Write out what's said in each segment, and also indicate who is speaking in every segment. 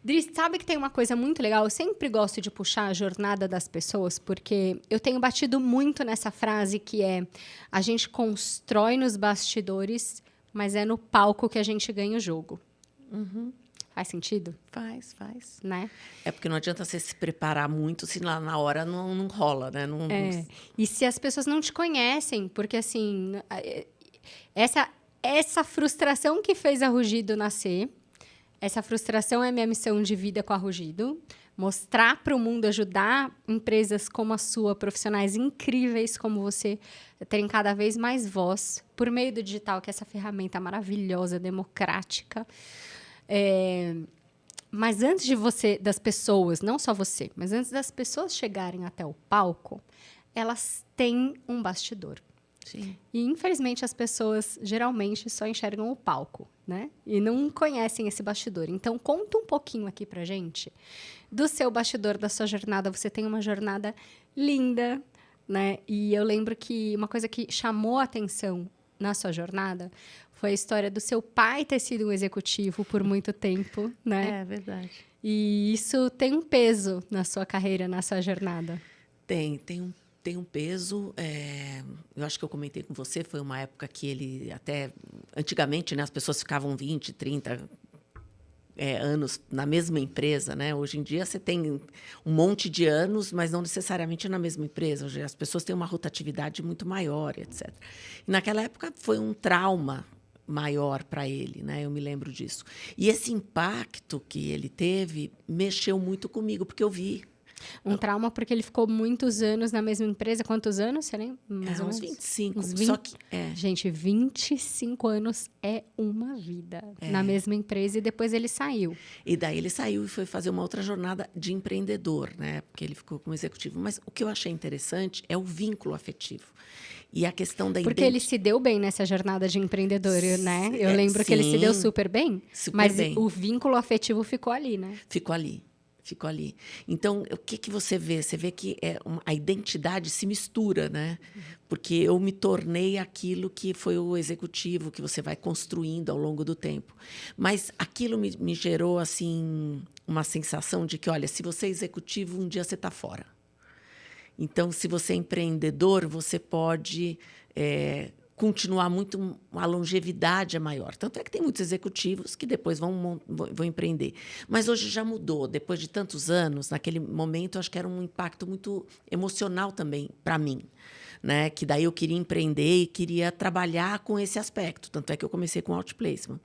Speaker 1: Dri, sabe que tem uma coisa muito legal? Eu sempre gosto de puxar a jornada das pessoas, porque eu tenho batido muito nessa frase que é: a gente constrói nos bastidores, mas é no palco que a gente ganha o jogo. Faz sentido?
Speaker 2: Faz.
Speaker 1: Né?
Speaker 2: É porque não adianta você se preparar muito se lá na hora não rola, né? Não,
Speaker 1: E se as pessoas não te conhecem, porque assim, essa frustração que fez a Rugido nascer, essa frustração é minha missão de vida com a Rugido. Mostrar para o mundo, ajudar empresas como a sua, profissionais incríveis como você, a terem cada vez mais voz por meio do digital, que é essa ferramenta maravilhosa, democrática. Mas antes das pessoas, não só você, mas antes das pessoas chegarem até o palco, elas têm um bastidor.
Speaker 2: Sim.
Speaker 1: E, infelizmente, as pessoas geralmente só enxergam o palco, né? E não conhecem esse bastidor. Então, conta um pouquinho aqui pra gente do seu bastidor, da sua jornada. Você tem uma jornada linda, né? E eu lembro que uma coisa que chamou a atenção na sua jornada foi a história do seu pai ter sido um executivo por muito tempo, né?
Speaker 2: É verdade.
Speaker 1: E isso tem um peso na sua carreira, na sua jornada.
Speaker 2: Tem um peso. Eu acho que eu comentei com você, foi uma época que ele até... Antigamente, né, as pessoas ficavam 20, 30 anos na mesma empresa, né? Hoje em dia, você tem um monte de anos, mas não necessariamente na mesma empresa. Hoje, as pessoas têm uma rotatividade muito maior, etc. E naquela época, foi um trauma maior para ele, né? Eu me lembro disso. E esse impacto que ele teve mexeu muito comigo, porque eu vi.
Speaker 1: Um trauma porque ele ficou muitos anos na mesma empresa. Quantos anos, você lembra? Mais ou
Speaker 2: Uns
Speaker 1: menos?
Speaker 2: 25.
Speaker 1: Uns 20...
Speaker 2: Só que,
Speaker 1: Gente, 25 anos é uma vida na mesma empresa e depois ele saiu.
Speaker 2: E daí ele saiu e foi fazer uma outra jornada de empreendedor, né? Porque ele ficou como executivo. Mas o que eu achei interessante é o vínculo afetivo. E a questão da
Speaker 1: Porque ele se deu bem nessa jornada de empreendedor, né? Eu lembro que ele se deu super bem, mas
Speaker 2: bem.
Speaker 1: o vínculo afetivo ficou ali, né?
Speaker 2: Ficou ali. Então, o que você vê? Você vê que a identidade se mistura, né? Porque eu me tornei aquilo que foi o executivo que você vai construindo ao longo do tempo. Mas aquilo me gerou assim uma sensação de que, olha, se você é executivo, um dia você está fora. Então, se você é empreendedor, você pode continuar muito, a longevidade é maior. Tanto é que tem muitos executivos que depois vão empreender. Mas hoje já mudou. Depois de tantos anos, naquele momento, eu acho que era um impacto muito emocional também para mim. Né? Que daí eu queria empreender e queria trabalhar com esse aspecto. Tanto é que eu comecei com outplacement.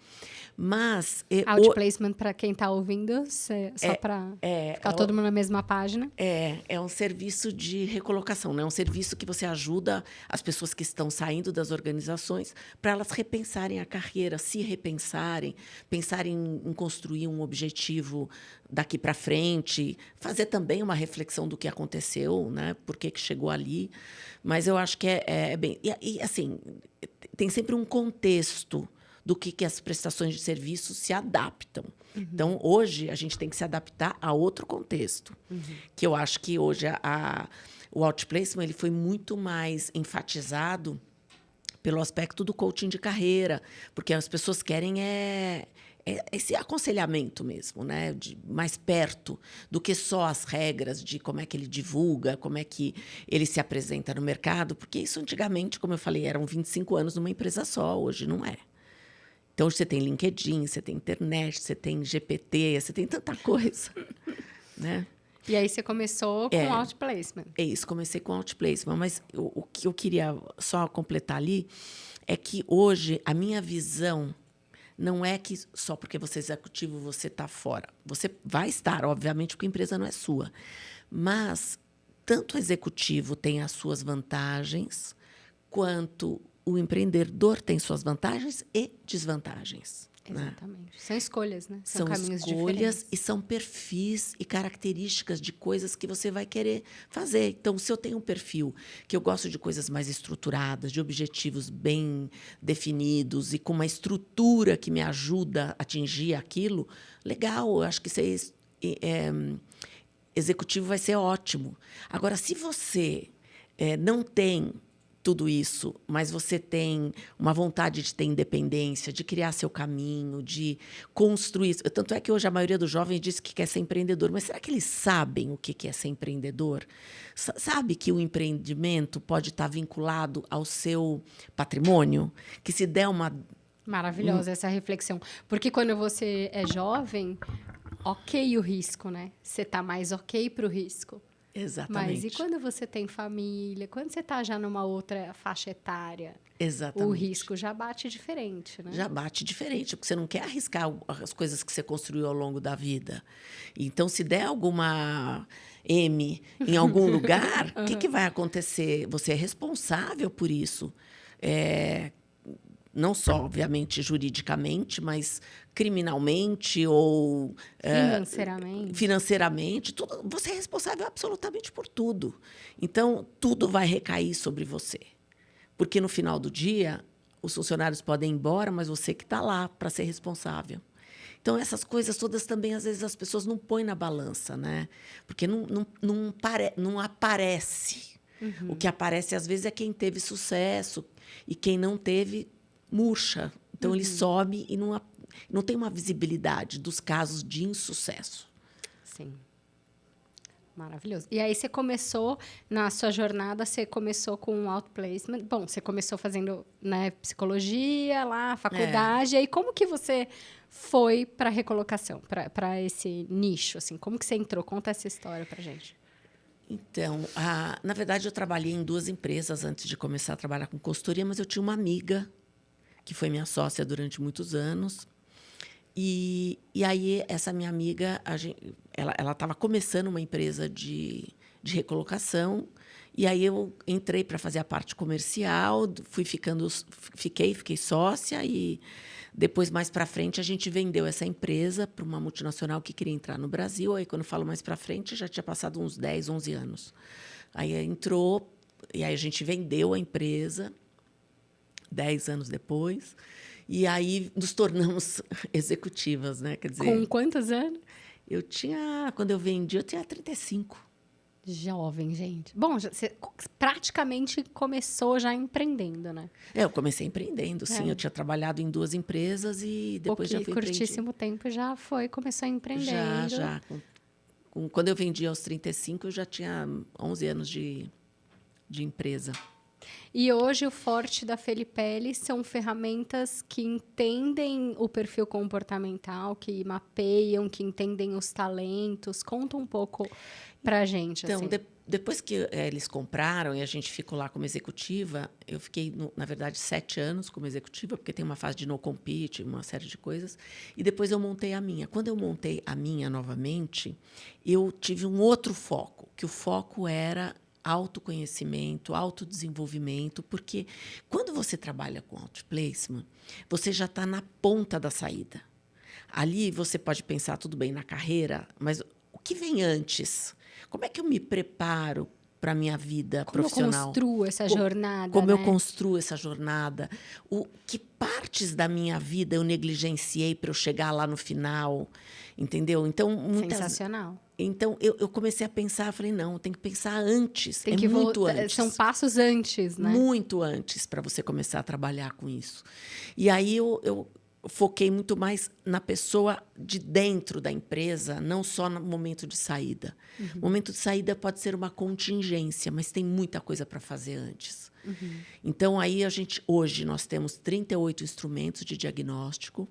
Speaker 2: Mas...
Speaker 1: Outplacement, para quem está ouvindo, só para ficar todo mundo na mesma página.
Speaker 2: É um serviço de recolocação, né? É um serviço que você ajuda as pessoas que estão saindo das organizações para elas repensarem a carreira, se repensarem, pensarem em construir um objetivo daqui para frente, fazer também uma reflexão do que aconteceu, né? Por que chegou ali. Mas eu acho que é bem... E, assim, tem sempre um contexto do que as prestações de serviço se adaptam. Uhum. Então, hoje, a gente tem que se adaptar a outro contexto. Uhum. Que eu acho que hoje o outplacement ele foi muito mais enfatizado pelo aspecto do coaching de carreira, porque as pessoas querem esse aconselhamento mesmo, né? Mais perto do que só as regras de como é que ele divulga, como é que ele se apresenta no mercado, porque isso antigamente, como eu falei, eram 25 anos numa empresa só, hoje não é. Então, hoje você tem LinkedIn, você tem internet, você tem GPT, você tem tanta coisa, né?
Speaker 1: E aí você começou com outplacement.
Speaker 2: É isso, comecei com outplacement. Mas o que eu queria só completar ali é que hoje a minha visão não é que só porque você é executivo você está fora. Você vai estar, obviamente, porque a empresa não é sua. Mas tanto o executivo tem as suas vantagens, quanto o empreendedor tem suas vantagens e desvantagens.
Speaker 1: Exatamente. Né? São escolhas, né?
Speaker 2: São
Speaker 1: caminhos
Speaker 2: escolhas
Speaker 1: diferentes.
Speaker 2: E são perfis e características de coisas que você vai querer fazer. Então, se eu tenho um perfil que eu gosto de coisas mais estruturadas, de objetivos bem definidos e com uma estrutura que me ajuda a atingir aquilo, legal, eu acho que ser executivo vai ser ótimo. Agora, se você não tem tudo isso, mas você tem uma vontade de ter independência, de criar seu caminho, de construir. Tanto é que hoje a maioria dos jovens diz que quer ser empreendedor, mas será que eles sabem o que é ser empreendedor? Sabe que o empreendimento pode estar vinculado ao seu patrimônio? Que se der uma...
Speaker 1: Maravilhosa essa reflexão. Porque quando você é jovem, ok o risco, né? Você tá mais ok para o risco.
Speaker 2: Exatamente.
Speaker 1: Mas e quando você tem família? Quando você está já numa outra faixa etária?
Speaker 2: Exatamente.
Speaker 1: O risco já bate diferente, né?
Speaker 2: Já bate diferente, porque você não quer arriscar as coisas que você construiu ao longo da vida. Então, se der alguma M em algum lugar, o que vai acontecer? Você é responsável por isso. Não só, obviamente, juridicamente, mas criminalmente ou financeiramente, tudo, você é responsável absolutamente por tudo. Então, tudo vai recair sobre você. Porque, no final do dia, os funcionários podem ir embora, mas você que está lá para ser responsável. Então, essas coisas todas também, às vezes, as pessoas não põem na balança, né? Porque não aparece. O que aparece, às vezes, é quem teve sucesso e quem não teve... murcha. Então, ele sobe e não tem uma visibilidade dos casos de insucesso.
Speaker 1: Sim. Maravilhoso. E aí, você começou, na sua jornada, você começou com um outplacement. Bom, você começou fazendo, né, psicologia lá, faculdade. E aí, como que você foi para a recolocação, para esse nicho? Assim? Como que você entrou? Conta essa história para gente.
Speaker 2: Então, na verdade, eu trabalhei em 2 empresas antes de começar a trabalhar com consultoria, mas eu tinha uma amiga que foi minha sócia durante muitos anos. E aí, essa minha amiga, ela estava começando uma empresa de recolocação, e aí eu entrei para fazer a parte comercial, fiquei sócia, e depois, mais para frente, a gente vendeu essa empresa para uma multinacional que queria entrar no Brasil. Aí, quando eu falo mais para frente, já tinha passado uns 10, 11 anos. Aí entrou, e aí a gente vendeu a empresa 10 anos depois, e aí nos tornamos executivas, né? Quer dizer,
Speaker 1: com quantos anos?
Speaker 2: Quando eu vendi, eu tinha 35.
Speaker 1: Jovem, gente. Bom, você praticamente começou já empreendendo, né?
Speaker 2: Eu comecei empreendendo, sim. Eu tinha trabalhado em 2 empresas e depois já fui
Speaker 1: curtíssimo tempo já começou empreendendo.
Speaker 2: Já. Quando eu vendi aos 35, eu já tinha 11 anos de empresa.
Speaker 1: E hoje o forte da Felipelli são ferramentas que entendem o perfil comportamental, que mapeiam, que entendem os talentos. Conta um pouco para a gente.
Speaker 2: Então,
Speaker 1: assim.
Speaker 2: Depois que eles compraram e a gente ficou lá como executiva, eu fiquei, na verdade, 7 anos como executiva, porque tem uma fase de no compete, uma série de coisas. E depois eu montei a minha. Quando eu montei a minha novamente, eu tive um outro foco, que o foco era autoconhecimento, autodesenvolvimento, porque quando você trabalha com outplacement, você já está na ponta da saída. Ali você pode pensar, tudo bem, na carreira, mas o que vem antes? Como é que eu me preparo para a minha vida profissional?
Speaker 1: Como eu construo essa jornada?
Speaker 2: Como
Speaker 1: né?
Speaker 2: eu construo essa jornada? Que partes da minha vida eu negligenciei para eu chegar lá no final? Entendeu? Então,
Speaker 1: Sensacional.
Speaker 2: Então, eu comecei a pensar, falei, não, tem que pensar antes.
Speaker 1: Tem que
Speaker 2: muito antes.
Speaker 1: São passos antes, né?
Speaker 2: Muito antes para você começar a trabalhar com isso. E aí eu foquei muito mais na pessoa de dentro da empresa, não só no momento de saída. O momento de saída pode ser uma contingência, mas tem muita coisa para fazer antes. Então, aí hoje nós temos 38 instrumentos de diagnóstico.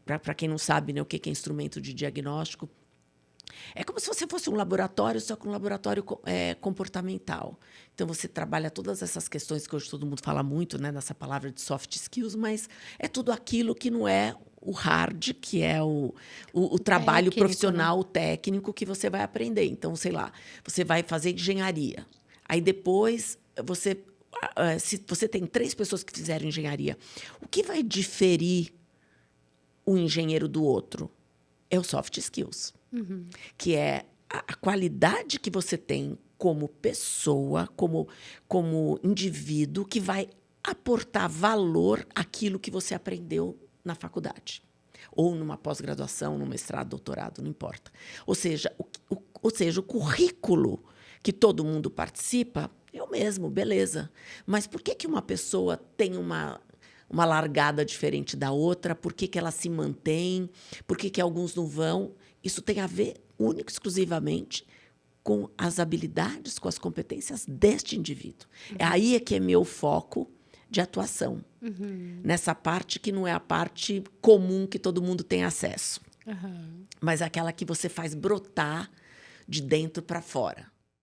Speaker 2: Para quem não sabe, né, o que é instrumento de diagnóstico, é como se você fosse um laboratório, só que um laboratório comportamental. Então, você trabalha todas essas questões que hoje todo mundo fala muito, né, nessa palavra de soft skills, mas é tudo aquilo que não é o hard, que é o trabalho técnico, profissional, né? O técnico que você vai aprender. Então, sei lá, você vai fazer engenharia. Aí, depois, se você tem 3 pessoas que fizeram engenharia, o que vai diferir o engenheiro do outro? É o soft skills. Que é a qualidade que você tem como pessoa, como indivíduo, que vai aportar valor àquilo que você aprendeu na faculdade. Ou numa pós-graduação, num mestrado, doutorado, não importa. Ou seja, o currículo que todo mundo participa Eu mesmo, beleza. Mas por que uma pessoa tem uma largada diferente da outra? Por que ela se mantém? Por que alguns não vão? Isso tem a ver, único e exclusivamente, com as habilidades, com as competências deste indivíduo. É aí que é meu foco de atuação. Nessa parte que não é a parte comum que todo mundo tem acesso. Mas aquela que você faz brotar de dentro para fora.